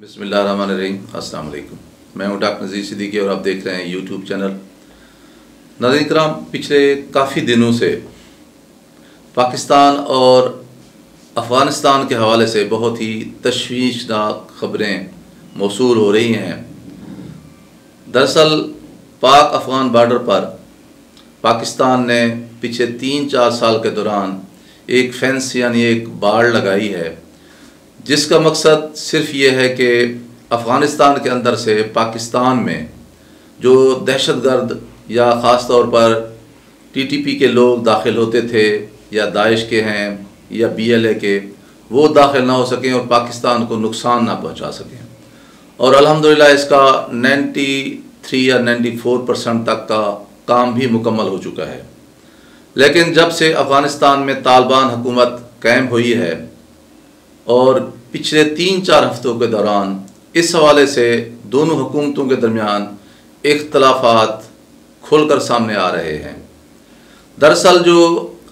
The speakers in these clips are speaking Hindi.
बिस्मिल्लाहिर्रहमानिर्रहीम। अस्सलाम वालेकुम। मैं हूं डॉक्टर नज़ीर सिद्दीकी और आप देख रहे हैं यूट्यूब चैनल। नाज़रीन किराम, पिछले काफ़ी दिनों से पाकिस्तान और अफ़गानिस्तान के हवाले से बहुत ही तशवीशनाक ख़बरें मौसूल हो रही हैं। दरअसल पाक अफ़गान बॉर्डर पर पाकिस्तान ने पिछले 3-4 साल के दौरान एक फेंस यानी एक बाड़ लगाई है, जिसका मकसद सिर्फ ये है कि अफ़गानिस्तान के अंदर से पाकिस्तान में जो दहशतगर्द या ख़ास तौर पर टीटीपी के लोग दाखिल होते थे या दाइश के हैं या बीएलए के, वो दाखिल ना हो सकें और पाकिस्तान को नुकसान ना पहुंचा सकें। और अल्हम्दुलिल्लाह इसका 93 या 94% तक का काम भी मुकम्मल हो चुका है। लेकिन जब से अफ़गानिस्तान में तालिबान हुकूमत कायम हुई है और पिछले 3-4 हफ्तों के दौरान इस हवाले से दोनों हुकूमतों के दरमियान इख्तलाफात खुलकर सामने आ रहे हैं। दरअसल जो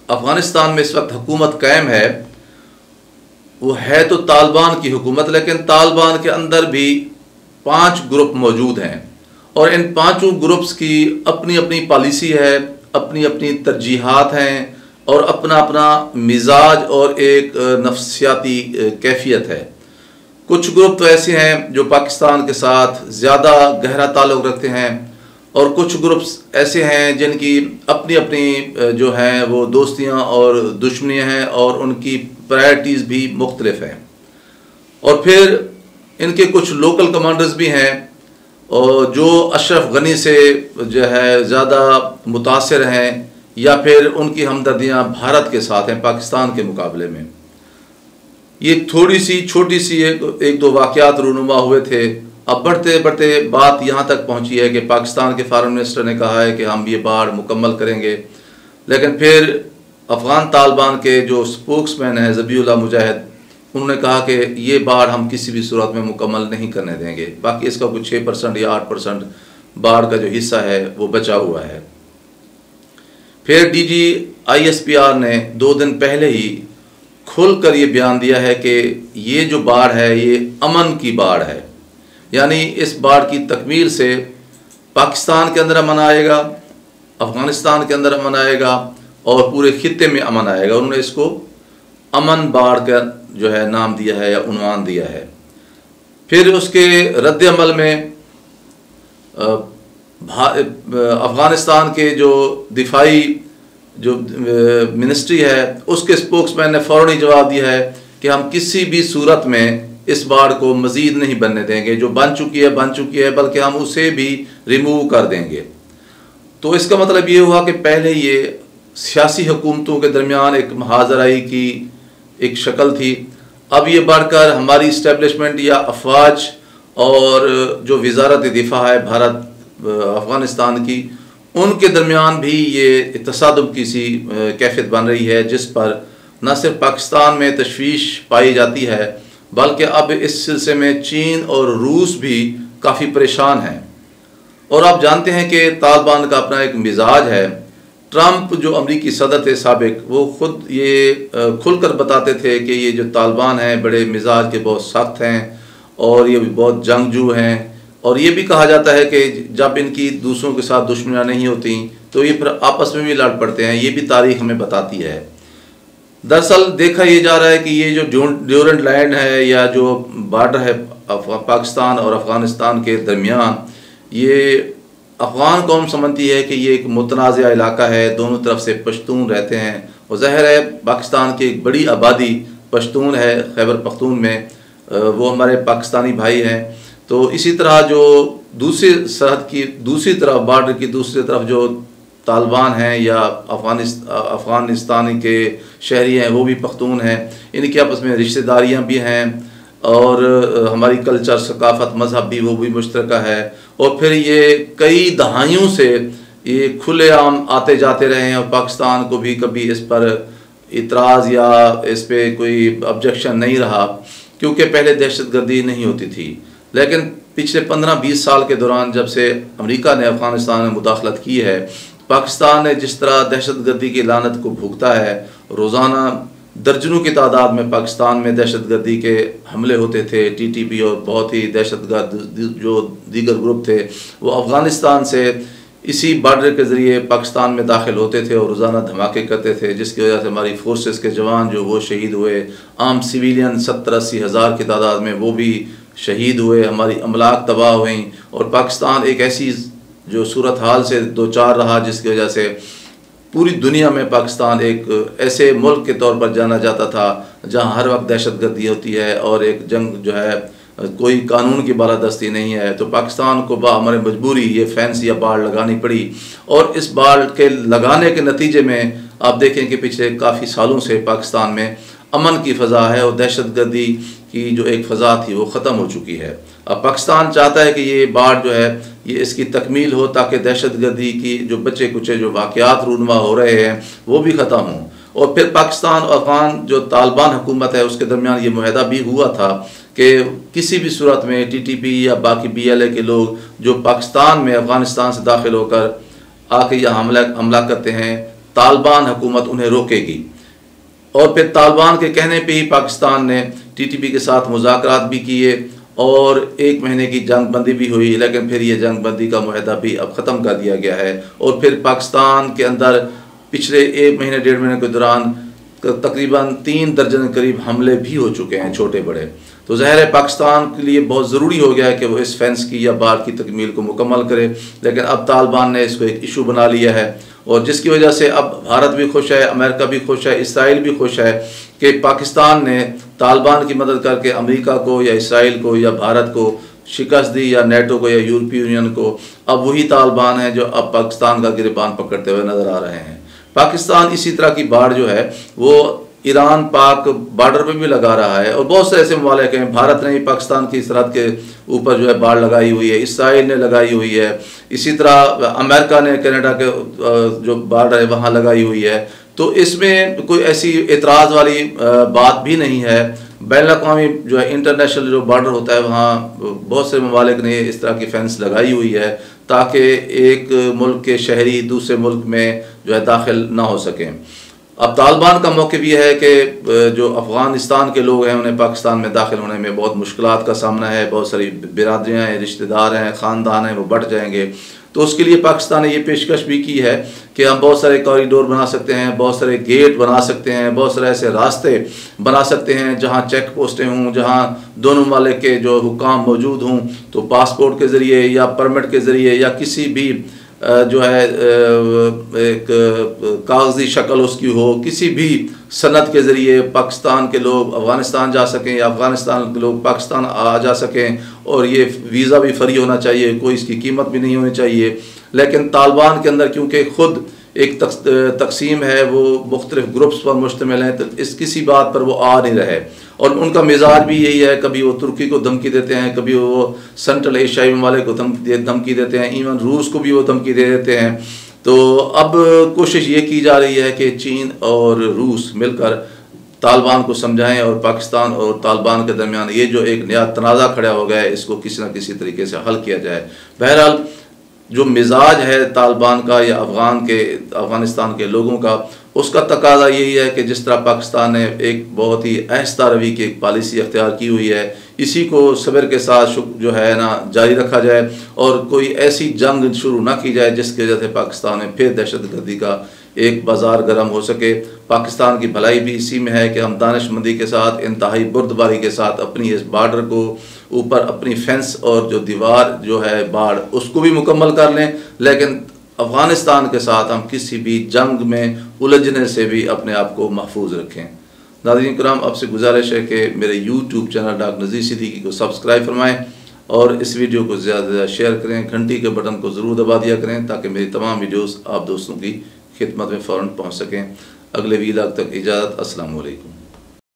अफ़गानिस्तान में इस वक्त हुकूमत कायम है वो है तो तालिबान की हुकूमत, लेकिन तालिबान के अंदर भी 5 ग्रुप मौजूद हैं और इन 5 ग्रुप्स की अपनी अपनी पॉलिसी है, अपनी अपनी तरजीहात हैं और अपना अपना मिजाज और एक नफ्सियाती कैफियत है। कुछ ग्रुप तो ऐसे हैं जो पाकिस्तान के साथ ज़्यादा गहरा ताल्लुक़ रखते हैं और कुछ ग्रुप्स ऐसे हैं जिनकी अपनी अपनी जो हैं वो दोस्तियां और दुश्मनियां हैं और उनकी प्रायोरिटीज़ भी मुख्तलिफ हैं। और फिर इनके कुछ लोकल कमांडर्स भी हैं और जो अशरफ गनी से जो है ज़्यादा मुतासिर हैं या फिर उनकी हमदर्दियाँ भारत के साथ हैं पाकिस्तान के मुकाबले में। ये थोड़ी सी छोटी सी एक दो वाक़यात रूनुमा हुए थे। अब बढ़ते बढ़ते बात यहाँ तक पहुँची है कि पाकिस्तान के फॉरेन मिनिस्टर ने कहा है कि हम ये बाढ़ मुकम्मल करेंगे, लेकिन फिर अफ़गान तालिबान के जो स्पोक्समैन हैं ज़बीउल्लाह मुजाहिद, उन्होंने कहा कि ये बाढ़ हम किसी भी सूरत में मुकम्मल नहीं करने देंगे। बाकी इसका कुछ 6% या 8% बाढ़ का जो हिस्सा है वो बचा हुआ है। फिर डीजी ISPR ने 2 दिन पहले ही खुलकर ये बयान दिया है कि ये जो बाढ़ है ये अमन की बाढ़ है, यानी इस बाढ़ की तकमील से पाकिस्तान के अंदर अमन आएगा, अफ़गानिस्तान के अंदर अमन आएगा और पूरे खित्ते में अमन आएगा। उन्होंने इसको अमन बाढ़ का जो है नाम दिया है या उन्वान दिया है। फिर उसके रद्द अमल में अफ़गानिस्तान के जो दिफाई जो मिनिस्ट्री है उसके स्पोक्समैन ने फ़ौरन ही जवाब दिया है कि हम किसी भी सूरत में इस बाढ़ को मज़ीद नहीं बनने देंगे, जो बन चुकी है बल्कि हम उसे भी रिमूव कर देंगे। तो इसका मतलब ये हुआ कि पहले ये सियासी हुकूमतों के दरमियान एक मुहाज़राई की एक शक्ल थी, अब ये बढ़कर हमारी इस्टेब्लिशमेंट या अफवाज और जो वज़ारत दिफा है भारत अफ़गानिस्तान की, उनके दरमियान भी ये तसादुम की सी कैफियत बन रही है, जिस पर न सिर्फ पाकिस्तान में तशवीश पाई जाती है बल्कि अब इस सिलसिले में चीन और रूस भी काफ़ी परेशान हैं। और आप जानते हैं कि तालिबान का अपना एक मिजाज है। ट्रंप जो अमरीकी सदर थे साबिक, वो ख़ुद ये खुलकर बताते थे कि ये जो तालिबान हैं बड़े मिजाज के बहुत सख्त हैं और ये बहुत जंगजू हैं। और ये भी कहा जाता है कि जब इनकी दूसरों के साथ दुश्मनियाँ नहीं होती तो ये फिर आपस में भी लड़ पड़ते हैं। ये भी तारीख़ हमें बताती है। दरअसल देखा ये जा रहा है कि ये जो ड्यूरेंट लैंड है या जो बॉर्डर है पाकिस्तान और अफ़गानिस्तान के दरमियान, ये अफ़गान कौम समझती है कि ये एक मुतनाज़ा इलाका है, दोनों तरफ से पश्तून रहते हैं और ज़ाहिर है पाकिस्तान की एक बड़ी आबादी पश्तून है खैबर पख्तून में, वो हमारे पाकिस्तानी भाई हैं। तो इसी तरह जो दूसरी सरहद की दूसरी तरफ बॉर्डर की दूसरी तरफ जो तालिबान हैं या अफ़गानिस्तान के शहरी हैं वो भी पख्तून हैं, इनकी आपस में रिश्तेदारियाँ भी हैं और हमारी कल्चर सकाफ़त मज़हब भी वो भी मुश्तरका है। और फिर ये कई दहाइयों से ये खुलेआम आते जाते रहे हैं और पाकिस्तान को भी कभी इस पर इतराज़ या इस पर कोई ऑब्जेक्शन नहीं रहा, क्योंकि पहले दहशतगर्दी नहीं होती थी। लेकिन पिछले 15-20 साल के दौरान जब से अमेरिका ने अफ़गानिस्तान में मुदाखलत की है, पाकिस्तान ने जिस तरह दहशतगर्दी की लानत को भुगता है, रोज़ाना दर्जनों की तादाद में पाकिस्तान में दहशतगर्दी के हमले होते थे। TTP और बहुत ही दहशतगर्द जो दीगर ग्रुप थे वो अफ़गानिस्तान से इसी बॉर्डर के ज़रिए पाकिस्तान में दाखिल होते थे और रोज़ाना धमाके करते थे, जिसकी वजह से हमारी फोर्सेस के जवान जो वो शहीद हुए। आम सिविलियन 70-80 हज़ार की तादाद में वो भी शहीद हुए, हमारी अमलाक तबाह हुई और पाकिस्तान एक ऐसी जो सूरत हाल से दो चार रहा जिसकी वजह से पूरी दुनिया में पाकिस्तान एक ऐसे मुल्क के तौर पर जाना जाता था जहां हर वक्त दहशतगर्दी होती है और एक जंग जो है कोई कानून की बालादस्ती नहीं है। तो पाकिस्तान को हमारे मजबूरी ये फेंस या बाड़ लगानी पड़ी और इस बाड़ के लगाने के नतीजे में आप देखें कि पिछले काफ़ी सालों से पाकिस्तान में अमन की फ़ज़ा है और दहशतगर्दी की जो एक फ़ज़ा थी वो ख़त्म हो चुकी है। अब पाकिस्तान चाहता है कि ये बाढ़ जो है ये इसकी तकमील हो ताकि दहशतगर्दी की जो बच्चे कुचे जो वाक़यात रूनमा हो रहे हैं वो भी ख़त्म हों। और फिर पाकिस्तान और अफ़गान जो तालिबान हुकूमत है उसके दरमियान ये मुआहदा भी हुआ था कि किसी भी सूरत में TTP या बाकी BLA के लोग जो पाकिस्तान में अफ़गानिस्तान से दाखिल होकर आके यहाँ हमला करते हैं, तालिबान हुकूमत उन्हें रोकेगी। और फिर तालिबान के कहने पे ही पाकिस्तान ने TTP के साथ मुज़ाकरात भी किए और 1 महीने की जंग बंदी भी हुई, लेकिन फिर ये जंग बंदी का मुआहदा भी अब ख़त्म कर दिया गया है। और फिर पाकिस्तान के अंदर पिछले 1 महीने 1.5 महीने के दौरान तकरीबन 3 दर्जन करीब हमले भी हो चुके हैं, छोटे बड़े। तो ज़ाहिर है पाकिस्तान के लिए बहुत ज़रूरी हो गया है कि वो इस फेंस की या बाढ़ की तकमील को मुकम्मल करे, लेकिन अब तालिबान ने इसको एक इशू बना लिया है और जिसकी वजह से अब भारत भी खुश है, अमेरिका भी खुश है, इसराइल भी खुश है कि पाकिस्तान ने तालिबान की मदद करके अमेरिका को या इसराइल को या भारत को शिकस्त दी या नेटो को या यूरोपीय यूनियन को। अब वही तालिबान है जो अब पाकिस्तान का गिरबान पकड़ते हुए नज़र आ रहे हैं। पाकिस्तान इसी तरह की बाढ़ जो है वो ईरान पाक बॉर्डर पे भी लगा रहा है और बहुत से ऐसे ममालिक हैं। भारत ने भी पाकिस्तान की सरहद के ऊपर जो है बाढ़ लगाई हुई है, इसराइल ने लगाई हुई है, इसी तरह अमेरिका ने कनाडा के जो बॉर्डर है वहाँ लगाई हुई है। तो इसमें कोई ऐसी एतराज़ वाली बात भी नहीं है। बैनुल-अक़वामी जो है इंटरनेशनल जो बॉर्डर होता है वहाँ बहुत से ममालिक ने इस तरह की फेंस लगाई हुई है ताकि एक मुल्क के शहरी दूसरे मुल्क में जो है दाखिल ना हो सकें। अब तालिबान का मौक़िफ़ ये है कि जो अफ़गानिस्तान के लोग हैं उन्हें पाकिस्तान में दाखिल होने में बहुत मुश्किलात का सामना है, बहुत सारी बिरादरियाँ हैं, रिश्तेदार हैं, ख़ानदान हैं, वो बढ़ जाएंगे। तो उसके लिए पाकिस्तान ने ये पेशकश भी की है कि हम बहुत सारे कॉरिडोर बना सकते हैं, बहुत सारे गेट बना सकते हैं, बहुत सारे ऐसे रास्ते बना सकते हैं जहाँ चेक पोस्टें हों, जहाँ दोनों ममालिक के जो हुकाम मौजूद हों। तो पासपोर्ट के ज़रिए या परमिट के ज़रिए या किसी भी जो है एक कागज़ी शक्ल उसकी हो, किसी भी सनद के ज़रिए पाकिस्तान के लोग अफ़गानिस्तान जा सकें या अफ़गानिस्तान के लोग पाकिस्तान आ जा सकें। और ये वीज़ा भी फ्री होना चाहिए, कोई इसकी कीमत भी नहीं होनी चाहिए। लेकिन तालिबान के अंदर क्योंकि ख़ुद एक तकसीम है, वो मुख्तलिफ ग्रुप्स पर मुश्तमिल हैं, तो इस किसी बात पर वो आ नहीं रहे। और उनका मिजाज भी यही है, कभी वो तुर्की को धमकी देते हैं, कभी वो सेंट्रल एशियाई ममालिक को धमकी देते हैं, इवन रूस को भी वो धमकी दे देते हैं। तो अब कोशिश ये की जा रही है कि चीन और रूस मिलकर तालिबान को समझाएं और पाकिस्तान और तालिबान के दरमियान ये जो एक नया तनाज़ा खड़ा हो गया है इसको किसी न किसी तरीके से हल किया जाए। बहरहाल जो मिजाज है तालिबान का या अफ़गानिस्तान के लोगों का, उसका तकाजा यही है कि जिस तरह पाकिस्तान ने एक बहुत ही आहिस्ता रवी की एक पॉलिसी अख्तियार की हुई है, इसी को सब्र के साथ जो है ना जारी रखा जाए और कोई ऐसी जंग शुरू ना की जाए जिसकी वजह से पाकिस्तान में फिर दहशतगर्दी का एक बाज़ार गर्म हो सके। पाकिस्तान की भलाई भी इसी में है कि हम दानिशमंदी के साथ, इंतहाई बुर्दबारी के साथ अपनी इस बॉर्डर को ऊपर अपनी फेंस और जो दीवार जो है बाढ़ उसको भी मुकम्मल कर लें, लेकिन अफ़गानिस्तान के साथ हम किसी भी जंग में उलझने से भी अपने आप को महफूज रखें। नाज़रीन किराम, आपसे गुजारिश है कि मेरे YouTube चैनल डॉक्टर नज़ीर सिद्दीकी को सब्सक्राइब फरमाएँ और इस वीडियो को ज़्यादा से ज़्यादा शेयर करें, घंटी के बटन को ज़रूर दबा दिया करें ताकि मेरी तमाम वीडियोज़ आप दोस्तों की खिदमत में फ़ौरन पहुँच सकें। अगले वीलॉग तक इजाज़त। अस्सलाम वालेकुम।